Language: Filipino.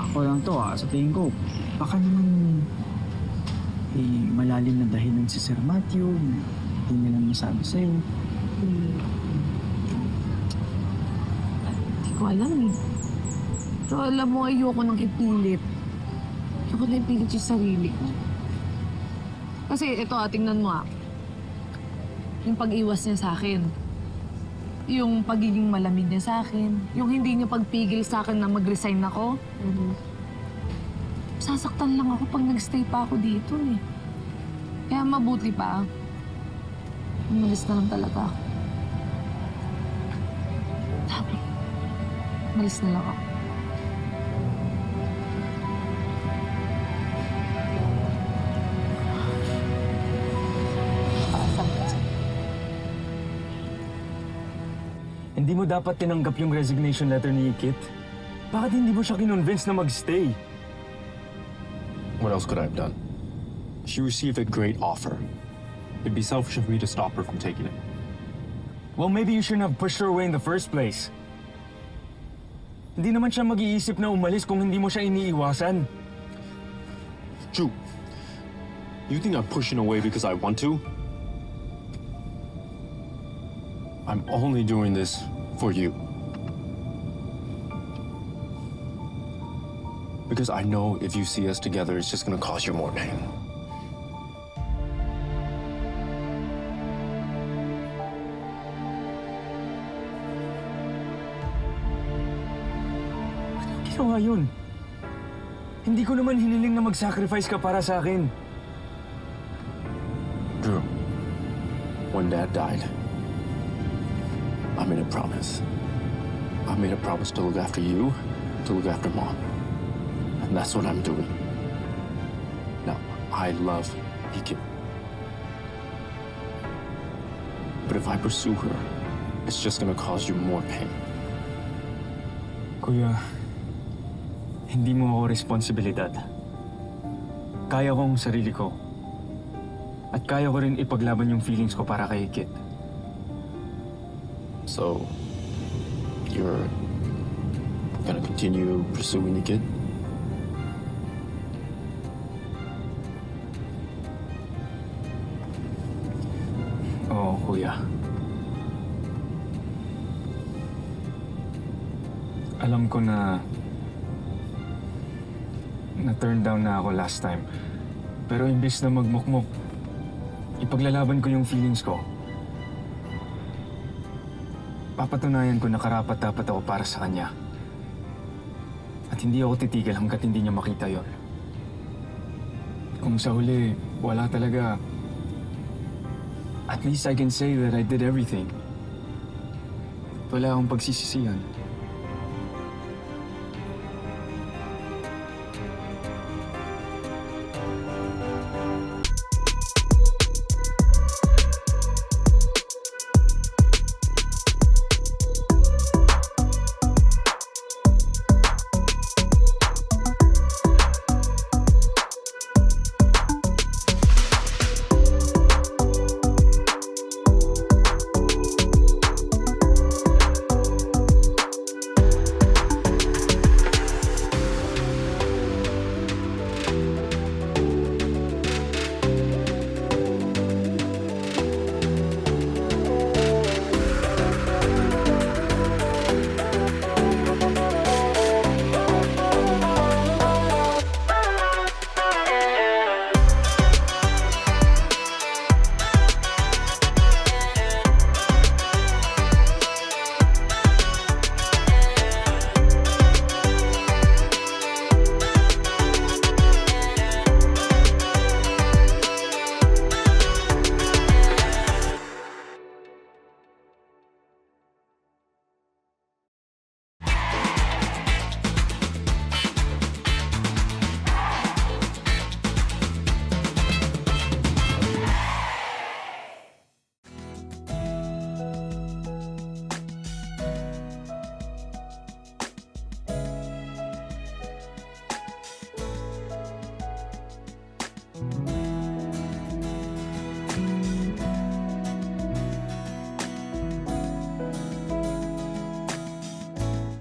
Ako lang to sa tingin ko, baka naman malalim na dahilan si Sir Matthew, hindi niya lang masabi sa'yo. Hindi ko alam eh. Pero alam mo, ayoko nang ipilit. Ayoko nang ipilit yung sarili ko. Kasi ito tingnan mo yung pag-iwas niya sa akin. Yung pagiging malamig niya sa akin. Yung hindi niya pagpigil sa akin na mag-resign ako. Sasaktan lang ako pag nag-stay pa ako dito eh. Kaya mabuti pa. Umalis na lang talaga ako. Umalis na lang ako. Hindi mo dapat tinanggap yung resignation letter ni Kit? Bakit hindi mo siya kinonvince na mag-stay? What else could I have done? She received a great offer. It'd be selfish of me to stop her from taking it. Well, maybe you shouldn't have pushed her away in the first place. Hindi naman siya mag-iisip na umalis kung hindi mo siya iniiwasan. Ju, you think I'm pushing away because I want to? I'm only doing this for you. Because I know if you see us together, it's just gonna cause you more pain. Ginawa yun. Hindi ko naman hiniling na mag-sacrifice ka para sa akin. Drew, when Dad died, I made a promise. I made a promise to look after you, to look after Mom. And that's what I'm doing. Now, I love Ikit. But if I pursue her, it's just gonna cause you more pain. Kuya, hindi mo ako responsibilidad. Kaya kong sarili ko. At kaya ko rin ipaglaban yung feelings ko para kay Kit. So, you're gonna continue pursuing the kid? Oo, kuya. Alam ko na turn down na ako last time. Pero imbis na magmukmok, ipaglalaban ko yung feelings ko. Papatunayan ko na karapat-dapat ako para sa kanya. At hindi ako titigil hanggat hindi niya makita yon. Kung sa huli, wala talaga, at least I can say that I did everything. Wala akong pagsisisihan.